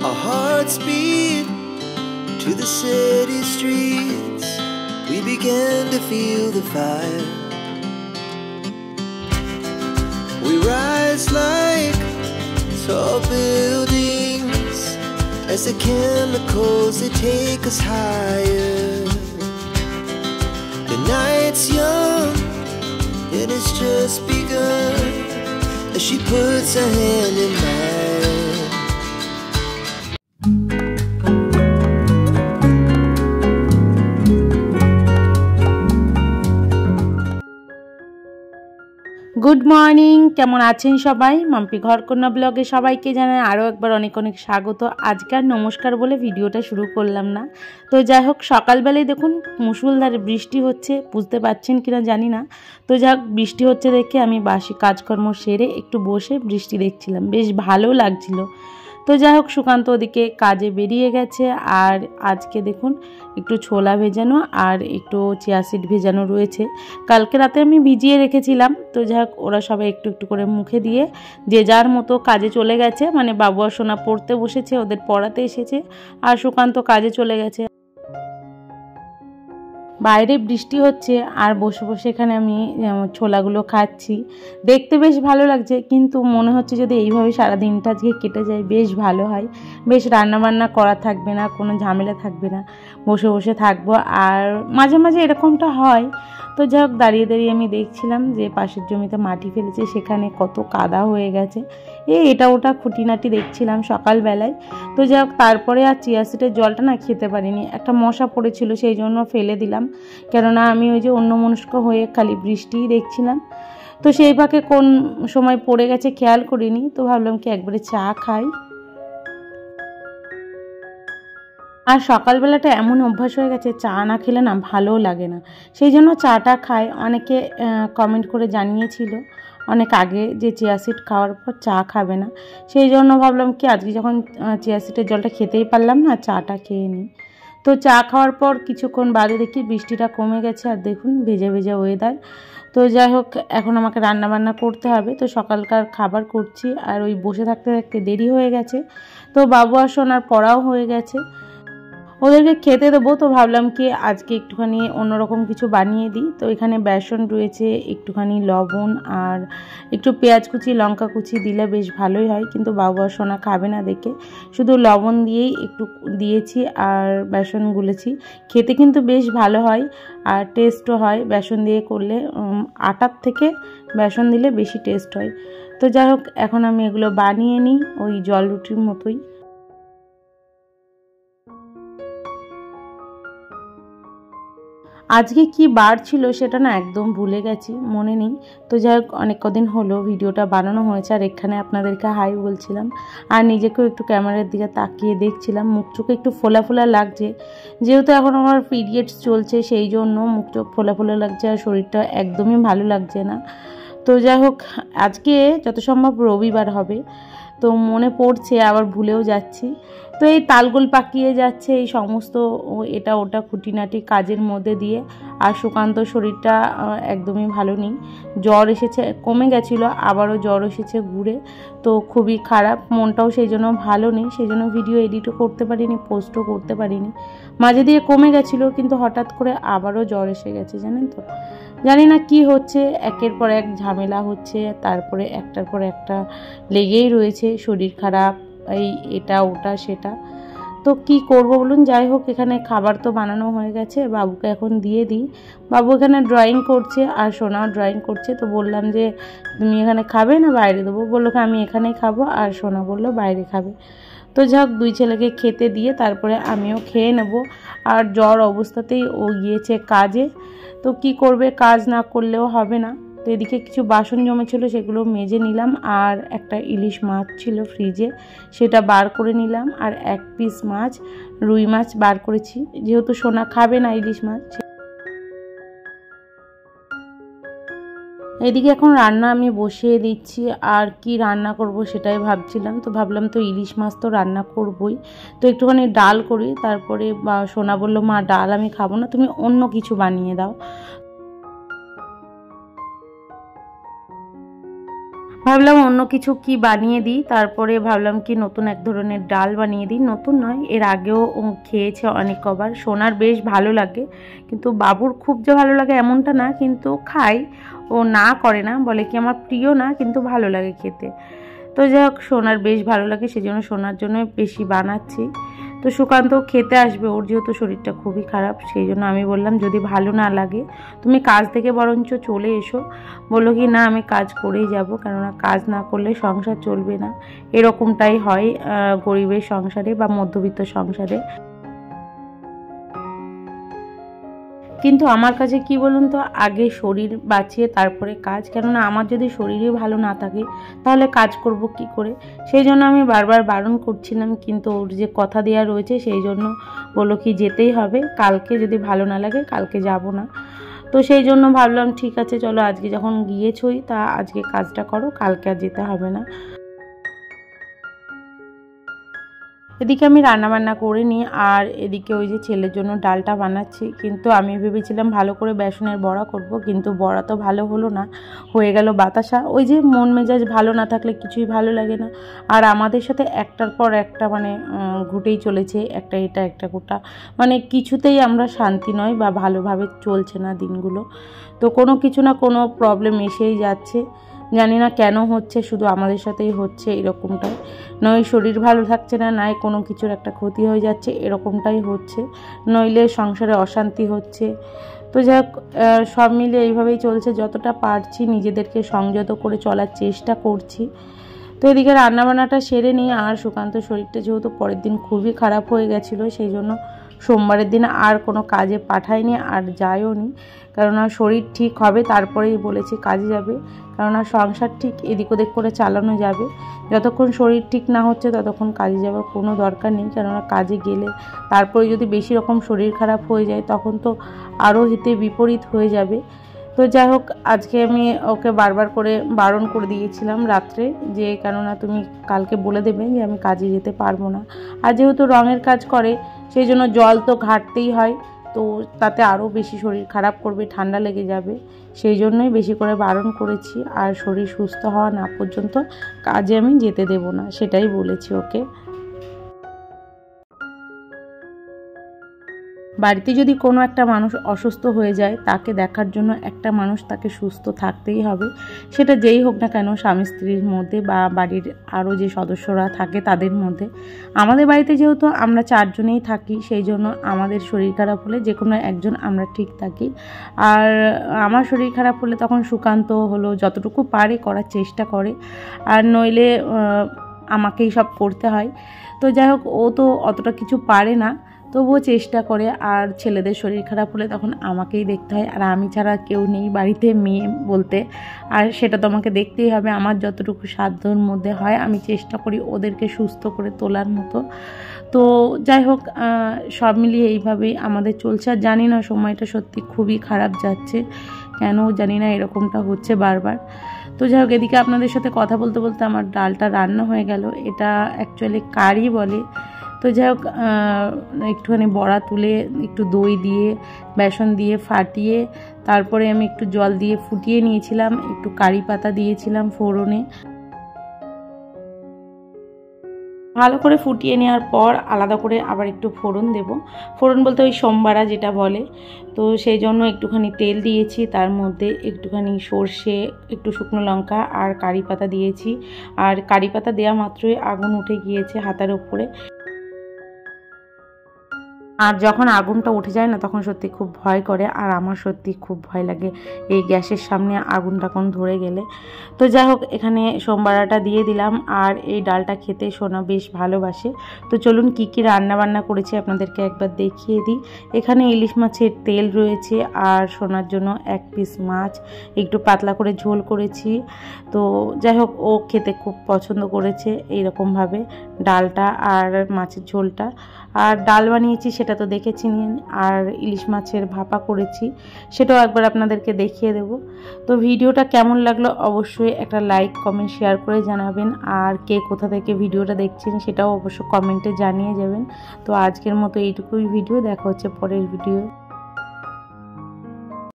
Our hearts beat to the city streets. We began to feel the fire. We rise like tall buildings as the chemicals, they take us higher. The night's young and it's just begun as she puts her hand in mine. Good morning, কেমন আছেন সবাই? মাম্পি ঘরকন্যা ব্লগে সবাইকে জানাই আরও একবার অনেক অনেক স্বাগত। আজকাল নমস্কার বলে ভিডিওটা শুরু করলাম না। তো যাই হোক, সকালবেলায় দেখুন মুষলধারে বৃষ্টি হচ্ছে, বুঝতে পারছেন কিনা জানি না। তো যাই হোক, বৃষ্টি হচ্ছে দেখে আমি বাসি কাজকর্ম সেরে একটু বসে বৃষ্টি দেখছিলাম, বেশ ভালো লাগছিল। তো যাই হোক, সুকান্ত ওদিকে কাজে বেরিয়ে গেছে। আর আজকে দেখুন একটু ছোলা ভেজানো আর একটু চিয়া সিড ভেজানো রয়েছে, কালকে রাতে আমি ভিজিয়ে রেখেছিলাম। তো যাই হোক, ওরা সবাই একটু একটু করে মুখে দিয়ে যে যার মতো কাজে চলে গেছে। মানে বাবু আর সোনা পড়তে বসেছে, ওদের পড়াতে এসেছে, আর সুকান্ত কাজে চলে গেছে। বাইরে বৃষ্টি হচ্ছে আর বসে বসে এখানে আমি ছোলাগুলো খাচ্ছি, দেখতে বেশ ভালো লাগছে। কিন্তু মনে হচ্ছে যদি এইভাবে সারা দিনটা আজকে কেটে যায় বেশ ভালো হয়, বেশ রান্নাবান্না করা থাকবে না, কোনো ঝামেলা থাকবে না, বসে বসে থাকবো। আর মাঝে মাঝে এরকমটা হয়। তো যাই হোক, দাঁড়িয়ে দাঁড়িয়ে আমি দেখছিলাম যে পাশের জমিতে মাটি ফেলেছে, সেখানে কত কাদা হয়ে গেছে। এটা ওটা খুঁটিনাটি দেখছিলাম সকালবেলায়। তো যাই হোক, তারপরে আর চিয়া সিডের জলটা না খেতে পারিনি, একটা মশা পড়েছিল, সেই জন্য ফেলে দিলাম। কেননা আমি ওই যে অন্যমনস্ক হয়ে খালি বৃষ্টিই দেখছিলাম। তো সেই ফাঁকে কোন সময় পড়ে গেছে খেয়াল করিনি। তো ভাবলাম কি একবারে চা খাই। আর সকালবেলাটা এমন অভ্যাস হয়ে গেছে, চা না খেলে না ভালোও লাগে না, সেই জন্য চাটা খাই। অনেকে কমেন্ট করে জানিয়েছিল অনেক আগে যে চিয়া সিড খাওয়ার পর চা খাবে না, সেই জন্য ভাবলাম কি আজকে যখন চিয়া সিডের জলটা খেতেই পারলাম না, চাটা খেয়ে নিই। তো চা খাওয়ার পর কিছুক্ষণ বাদে দেখি বৃষ্টিটা কমে গেছে, আর দেখুন ভেজা ভেজা ওয়েদার। তো যাই হোক, এখন আমাকে রান্না বান্না করতে হবে। তো সকালকার খাবার করছি, আর ওই বসে থাকতে থাকতে দেরি হয়ে গেছে। তো বাবু আর সোনার পড়াও হয়ে গেছে, ওদেরকে খেতে দেবো। তো ভাবলাম কি আজকে একটুখানি অন্যরকম কিছু বানিয়ে দিই। তো এখানে বেসন রয়েছে, একটুখানি লবণ আর একটু পেঁয়াজ কুচি লঙ্কা কুচি দিলে বেশ ভালোই হয়, কিন্তু বাবু আর সোনা খাবে না দেখে শুধু লবণ দিয়েই একটু দিয়েছি আর বেসন গুলেছি। খেতে কিন্তু বেশ ভালো হয় আর টেস্টও হয় বেসন দিয়ে করলে, আটার থেকে বেসন দিলে বেশি টেস্ট হয়। তো যাই হোক, এখন আমি এগুলো বানিয়ে নিই ওই জল রুটির মতোই। আজকে কি বার ছিল সেটা না একদম ভুলে গেছি, মনে নেই। তো যাই হোক, অনেক কদিন হলো ভিডিওটা বানানো হয়েছে, আর এখানে আপনাদেরকে হাই বলছিলাম আর নিজেকেও একটু ক্যামেরার দিকে তাকিয়ে দেখছিলাম। মুখ চোখে একটু ফোলা ফোলা লাগছে, যেহেতু এখন আমার পিরিয়ডস চলছে, সেই জন্য মুখ চোখ ফোলা ফোলা লাগছে আর শরীরটা একদমই ভালো লাগছে না। তো যাই হোক, আজকে যত সম্ভব রবিবার হবে, তো মনে পড়ছে আবার ভুলেও যাচ্ছি। তো এই তালগোল পাকিয়ে যাচ্ছে এই সমস্ত এটা ওটা খুঁটিনাটি কাজের মধ্যে দিয়ে। আর সুকান্ত শরীরটা একদমই ভালো নেই, জ্বর এসেছে, কমে গেছিলো, আবারও জ্বর এসেছে ঘুরে। তো খুবই খারাপ, মনটাও সেই জন্য ভালো নেই, সেই জন্য ভিডিও এডিটও করতে পারিনি, পোস্টও করতে পারিনি। মাঝে দিয়ে কমে গেছিলো, কিন্তু হঠাৎ করে আবারও জ্বর এসে গেছে, জানেন তো। জানি না কি হচ্ছে, একের পর এক ঝামেলা হচ্ছে, তারপরে একটার পর একটা লেগেই রয়েছে, শরীর খারাপ, এটা ওটা সেটা। তো কি করব বলুন। যাই হোক, এখানে খাবার তো বানানো হয়ে গেছে, বাবুকে এখন দিয়ে দিই। বাবু এখানে ড্রয়িং করছে আর সোনাও ড্রয়িং করছে। তো বললাম যে তুমি এখানে খাবে না বাইরে দেবো, বললো কি আমি এখানেই খাবো, আর সোনা বললো বাইরে খাবে। তো যাক, দুই ছেলেকে খেতে দিয়ে তারপরে আমিও খেয়ে নেব। আর জ্বর অবস্থাতেই ও গিয়েছে কাজে, তো কি করবে, কাজ না করলেও হবে না। তো এদিকে কিছু বাসন জমেছিল, সেগুলো মেজে নিলাম। আর একটা ইলিশ মাছ ছিল ফ্রিজে, সেটা বার করে নিলাম। আর এক পিস মাছ, রুই মাছ বার করেছি, যেহেতু সোনা খাবে না ইলিশ মাছ। এদিকে এখন রান্না আমি বসিয়ে দিচ্ছি, আর কি রান্না করব সেটাই ভাবছিলাম। তো ভাবলাম তো ইলিশ মাছ তো রান্না করবই, তো একটুখানি ডাল করি। তারপরে সোনা বলল মা ডাল আমি খাবো না, তুমি অন্য কিছু বানিয়ে দাও। ভাবলাম অন্য কিছু কি বানিয়ে দিই, তারপরে ভাবলাম কি নতুন এক ধরনের ডাল বানিয়ে দিই। নতুন নয়, এর আগেও খেয়েছে অনেক কবার। সোনার বেশ ভালো লাগে, কিন্তু বাবুর খুব যে ভালো লাগে এমনটা না, কিন্তু খাই, ও না করে না, বলে কি আমার প্রিয় না, কিন্তু ভালো লাগে খেতে। তো যাই হোক, সোনার বেশ ভালো লাগে, সেই জন্য সোনার জন্য বেশি বানাচ্ছি। তো সুকান্ত খেতে আসবে, ওর যেহেতু শরীরটা খুবই খারাপ, সেই জন্য আমি বললাম যদি ভালো না লাগে তুমি কাজ থেকে বরঞ্চ চলে এসো। বললো কি না, আমি কাজ করেই যাব, কেননা কাজ না করলে সংসার চলবে না। এরকমটাই হয় গরিবের সংসারে বা মধ্যবিত্ত সংসারে। কিন্তু আমার কাছে কি বলুন তো, আগে শরীর বাঁচিয়ে তারপরে কাজ, কেননা আমার যদি শরীরই ভালো না থাকে তাহলে কাজ করব কি করে। সেই জন্য আমি বারবার বারণ করছিলাম, কিন্তু ওর যে কথা দেওয়া রয়েছে সেই জন্য বললো কি যেতেই হবে, কালকে যদি ভালো না লাগে কালকে যাব না। তো সেই জন্য ভাবলাম ঠিক আছে চলো, আজকে যখন গিয়েছই তা আজকে কাজটা করো, কালকে আর যেতে হবে না। এদিকে আমি রান্নাবান্না করে নিই, আর এদিকে ওই যে ছেলের জন্য ডালটা বানাচ্ছি। কিন্তু আমি ভেবেছিলাম ভালো করে বেসনের বড়া করব, কিন্তু বড়া তো ভালো হলো না, হয়ে গেল বাতাসা। ওই যে মন মেজাজ ভালো না থাকলে কিছুই ভালো লাগে না। আর আমাদের সাথে একটার পর একটা মানে ঘুটেই চলেছে, একটা এটা একটা গোটা, মানে কিছুতেই আমরা শান্তি নয় বা ভালোভাবে চলছে না দিনগুলো। তো কোনো কিছু না কোনো প্রবলেম এসেই যাচ্ছে, জানি না কেন হচ্ছে, শুধু আমাদের সাথেই হচ্ছে এরকমটাই। নয় শরীর ভালো থাকছে না, নয় কোনো কিছুর একটা ক্ষতি হয়ে যাচ্ছে, এরকমটাই হচ্ছে, নইলে সংসারে অশান্তি হচ্ছে। তো যাই হোক, সব মিলে এইভাবেই চলছে। যতটা পারছি নিজেদেরকে সংযত করে চলার চেষ্টা করছি। তো এদিকে রান্নাবান্নাটা সেরে নিই। আর সুকান্ত শরীরটা যেহেতু পরের দিন খুবই খারাপ হয়ে গেছিলো, সেই জন্য সোমবারের দিন আর কোনো কাজে পাঠাইনি, আর যাইও নি, কেননা শরীর ঠিক হবে তারপরেই বলেছি কাজে যাবে, কেননা সংসার ঠিক এদিক ওদিক করে চালানো যাবে। যতক্ষণ শরীর ঠিক না হচ্ছে ততক্ষণ কাজে যাওয়ার কোনো দরকার নেই, কেননা কাজে গেলে তারপরে যদি বেশি রকম শরীর খারাপ হয়ে যায় তখন তো আরও হিতে বিপরীত হয়ে যাবে। তো যাই হোক, আজকে আমি ওকে বারবার করে বারণ করে দিয়েছিলাম রাত্রে, যে কেননা তুমি কালকে বলে দেবে যে আমি কাজে যেতে পারবো না। আর যেহেতু রঙের কাজ করে সেই জন্য জল তো ঘাটতেই হয়, তো তাতে আরও বেশি শরীর খারাপ করবে, ঠান্ডা লেগে যাবে, সেই জন্যই বেশি করে বারণ করেছি। আর শরীর সুস্থ হওয়া না পর্যন্ত কাজে আমি যেতে দেব না, সেটাই বলেছি ওকে। বাড়িতে যদি কোনো একটা মানুষ অসুস্থ হয়ে যায়, তাকে দেখার জন্য একটা মানুষ তাকে সুস্থ থাকতেই হবে, সেটা যেই হোক না কেন, স্বামী স্ত্রীর মধ্যে বা বাড়ির আরও যে সদস্যরা থাকে তাদের মধ্যে। আমাদের বাড়িতে যেহেতু আমরা 4 জনেই থাকি, সেই জন্য আমাদের শরীর খারাপ হলে যে কোনো একজন আমরা ঠিক থাকি। আর আমার শরীর খারাপ হলে তখন সুকান্ত হলো যতটুকু পারে করার চেষ্টা করে, আর নইলে আমাকেই সব করতে হয়। তো যাই হোক, ও তো অতটা কিছু পারে না, তবুও চেষ্টা করে। আর ছেলেদের শরীর খারাপ হলে তখন আমাকেই দেখতে হয়, আর আমি ছাড়া কেউ নেই বাড়িতে মেয়ে বলতে, আর সেটা তো আমাকে দেখতেই হবে। আমার যতটুকু সাধ্যর মধ্যে হয় আমি চেষ্টা করি ওদেরকে সুস্থ করে তোলার মতো। তো যাই হোক, সব মিলিয়ে এইভাবেই আমাদের চলছে। আর জানি না, সময়টা সত্যি খুবই খারাপ যাচ্ছে, কেন জানি না এরকমটা হচ্ছে বারবার। তো যাই হোক, এদিকে আপনাদের সাথে কথা বলতে বলতে আমার ডালটা রান্না হয়ে গেল। এটা অ্যাকচুয়ালি কারি বলে। তো যাই হোক, একটুখানি বড়া তুলে একটু দই দিয়ে বেসন দিয়ে ফাটিয়ে তারপরে আমি একটু জল দিয়ে ফুটিয়ে নিয়েছিলাম, একটু কারি পাতা দিয়েছিলাম ফোড়নে। ভালো করে ফুটিয়ে নেওয়ার পর আলাদা করে আবার একটু ফোড়ন দেব। ফোড়ন বলতে ওই সোমবারা যেটা বলে। তো সেই জন্য একটুখানি তেল দিয়েছি, তার মধ্যে একটুখানি সর্ষে, একটু শুকনো লঙ্কা আর কারি পাতা দিয়েছি। আর কারি পাতা দেওয়া মাত্রই আগুন উঠে গিয়েছে হাতার উপরে। আর যখন আগুনটা উঠে যায় না, তখন সত্যি খুব ভয় করে, আর আমার সত্যি খুব ভয় লাগে এই গ্যাসের সামনে আগুনটা কোন ধরে গেলে। তো যাই হোক, এখানে সোমবারাটা দিয়ে দিলাম। আর এই ডালটা খেতে সোনা বেশ ভালোবাসে। তো চলুন কি কি রান্না বান্না করেছি আপনাদেরকে একবার দেখিয়ে দিই। এখানে ইলিশ মাছের তেল রয়েছে, আর সোনার জন্য 1 পিস মাছ একটু পাতলা করে ঝোল করেছি। তো যাই হোক, ও খেতে খুব পছন্দ করেছে এইরকমভাবে ডালটা আর মাছের ঝোলটা। আর ডাল বানিয়েছি সেটা তো দেখেছি নিন, আর ইলিশ মাছের ভাপা করেছি, সেটাও একবার আপনাদেরকে দেখিয়ে দেব। তো ভিডিওটা কেমন লাগলো অবশ্যই একটা লাইক কমেন্ট শেয়ার করে জানাবেন, আর কে কোথা থেকে ভিডিওটা দেখছেন সেটাও অবশ্যই কমেন্টে জানিয়ে যাবেন। তো আজকের মতো এইটুকুই ভিডিও, দেখা হচ্ছে পরের ভিডিও।